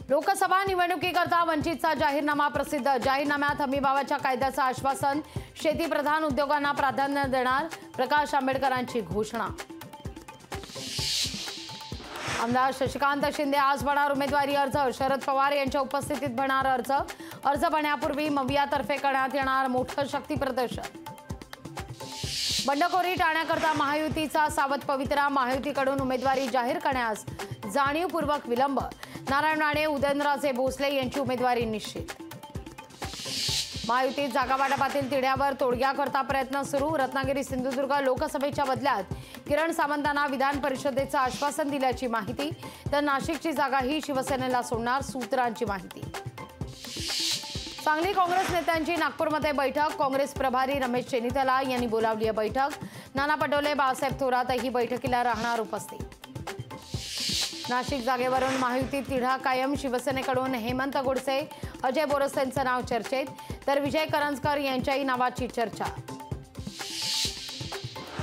लोकसभा निवडणुकीकरता वंचितचा जाहीरनामा प्रसिद्ध। जाहीरनाम्यात हमीभावाच्या कायद्याचं आश्वासन, शेतीप्रधान उद्योगांना प्राधान्य देणार, प्रकाश आंबेडकरांची घोषणा। आमदार शशिकांत शिंदे आज भरणार उमेदवारी अर्ज। शरद पवार यांच्या उपस्थितीत भरणार अर्ज भरण्यापूर्वी मवियातर्फे करण्यात येणार मोठं शक्ती प्रदर्शन। बंडखोरी टाळण्याकरता महायुतीचा सावध पवित्रा। महायुतीकडून उमेदवारी जाहीर करण्यास जाणीवपूर्वक विलंब। नारायण राणे, उदयनराजे भोसले यांची उमेदवारी निश्चित। महायुतीत जागा वाटपातील तिढ्यावर तोडग्याकरता प्रयत्न सुरू। रत्नागिरी सिंधुदुर्ग लोकसभेच्या बदल्यात किरण सावंतांना विधान परिषदेचं आश्वासन दिल्याची माहिती, तर नाशिकची जागाही शिवसेनेला सोडणार, सूत्रांची माहिती। सांगली काँग्रेस नेत्यांची नागपूरमध्ये बैठक। काँग्रेस प्रभारी रमेश चेन्नीताला यांनी बोलावली आहे बैठक। नाना पटोले, बाळासाहेब थोरातही बैठकीला राहणार उपस्थित। नाशिक जागेवरून महायुतीत तिढा कायम। शिवसेनेकडून हेमंत गोडसे, अजय बोरसेंचं नाव चर्चेत, तर विजय करंजकर यांच्याही नावाची चर्चा।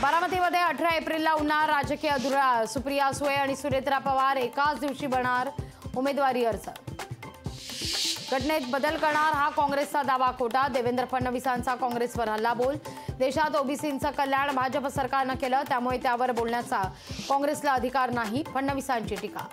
बारामतीमध्ये 18 एप्रिलला होणार राजकीय धुळा। सुप्रिया सुळे आणि सुनेत्रा पवार एकाच दिवशी भरणार उमेदवारी अर्ज। घटनेत बदल करणार हा काँग्रेसचा दावा खोटा। देवेंद्र फडणवीसांचा काँग्रेसवर हल्लाबोल। देशात ओबीसींचं कल्याण भाजप सरकारनं केलं, त्यामुळे त्यावर बोलण्याचा काँग्रेसला अधिकार नाही, फडणवीसांची टीका।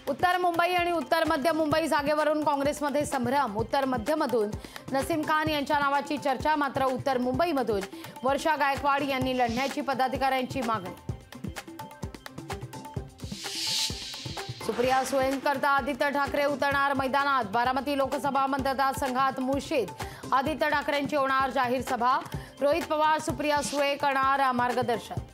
उत्तर मुंबई आणि उत्तर मध्य मुंबई जागेवरून काँग्रेसमध्ये संभ्रम। उत्तर मध्यमधून नसीम खान यांच्या नावाची चर्चा, मात्र उत्तर मुंबईमधून वर्षा गायकवाड यांनी लढण्याची पदाधिकाऱ्यांची मागणी। सुप्रिया सुळेंकरता आदित्य ठाकरे उतरणार मैदानात। बारामती लोकसभा मतदारसंघात मुळशीत आदित्य ठाकरेंची होणार जाहीर सभा। रोहित पवार, सुप्रिया सुळे करणार मार्गदर्शन।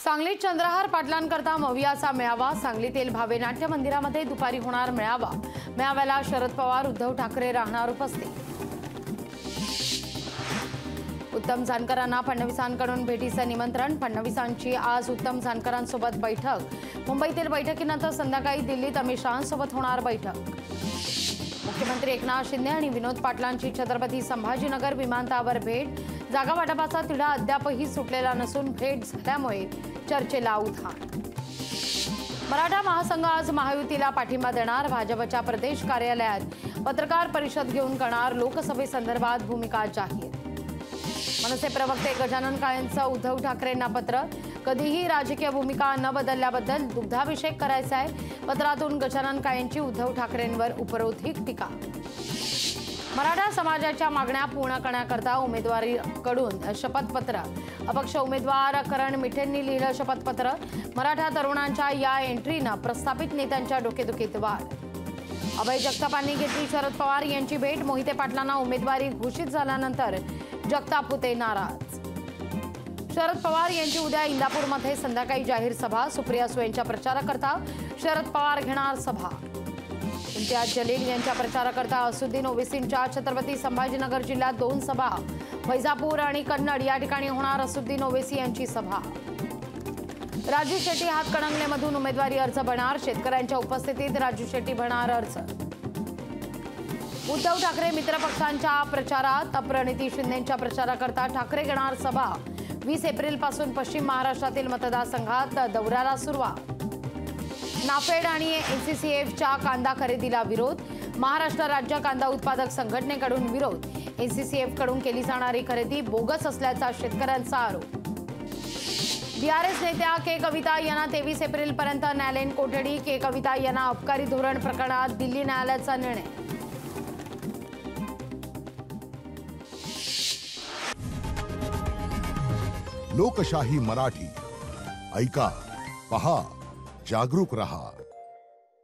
सांगलीत चंद्रहार पाटलांकरता मवियाचा मेळावा। सांगलीतील भावे नाट्य मंदिरामध्ये दुपारी होणार मेळावा। मेळाव्याला शरद पवार, उद्धव ठाकरे राहणार उपस्थित। उत्तम जानकरांना फडणवीसांकडून भेटीचं निमंत्रण। फडणवीसांची आज उत्तम जानकरांसोबत बैठक। मुंबईतील बैठकीनंतर संध्याकाळी दिल्लीत अमित शहांसोबत होणार बैठक। मुख्यमंत्री एकनाथ शिंदे आणि विनोद पाटलांची छत्रपती संभाजीनगर विमानतळावर भेट। जागा वाटपाचा तिढा अद्यापही सुटलेला नसून भेट झाल्यामुळे चर्चेला उधाण। मराठा महासंघ आज महायुतीला पाठिंबा देणार। भाजपच्या प्रदेश कार्यालयात पत्रकार परिषद घेऊन करणार लोकसभेसंदर्भात भूमिका जाहीर। मनसे प्रवक्ते गजानन काळेंचं उद्धव ठाकरेंना पत्र। कधीही राजकीय भूमिका न बदलल्याबद्दल दुग्धाभिषेक करायचा आहे। पत्रातून गजानन काळेंची उद्धव ठाकरेंवर उपरोधिक टीका। मराठा समाजाच्या मागण्या पूर्ण करण्याकरता उमेदवारीकडून शपथपत्र। अपक्ष उमेदवार करण मिठेंनी लिहिलं शपथपत्र। मराठा तरुणांच्या या एंट्रीनं प्रस्थापित नेत्यांच्या डोकेदुखीत वाढ। अभय जगतापांनी घेतली शरद पवार यांची भेट। मोहिते पाटलांना उमेदवारी घोषित झाल्यानंतर जगताप होते नाराज। शरद पवार यांची उद्या इंदापूरमध्ये संध्याकाळी जाहीर सभा। सुप्रिया सुळेंच्या प्रचाराकरता शरद पवार घेणार सभा। इम्तियाज जलील यांच्या प्रचाराकरता असुद्दीन ओवेसींच्या छत्रपती संभाजीनगर जिल्ह्यात 2 सभा। वैजापूर आणि कन्नड या ठिकाणी होणार असुद्दीन ओवेसी यांची सभा। राजू शेट्टी हातकणंगलेमधून उमेदवारी अर्ज भरणार। शेतकऱ्यांच्या उपस्थितीत राजू शेट्टी भरणार अर्ज। उद्धव ठाकरे मित्रपक्षांच्या प्रचारात। प्रणिती शिंदेंच्या प्रचाराकरता ठाकरे घेणार सभा। 20 एप्रिलपासून पश्चिम महाराष्ट्रातील मतदारसंघात दौऱ्याला सुरुवात। नाफेड आणि एनसीसीएफच्या कांदा खरेदीला विरोध। महाराष्ट्र राज्य कांदा उत्पादक संघटनेकडून विरोध। एनसीसीएफकडून केली जाणारी खरेदी बोगस असल्याचा शेतकऱ्यांचा आरोप। बीआरएस नेत्या के कविता यांना 23 एप्रिलपर्यंत न्यायालयीन कोठडी। के कविता यांना अबकारी धोरण प्रकरणात दिल्ली न्यायालयाचा निर्णय। लोकशाही मराठी ऐका, पहा, जागरूक रहा।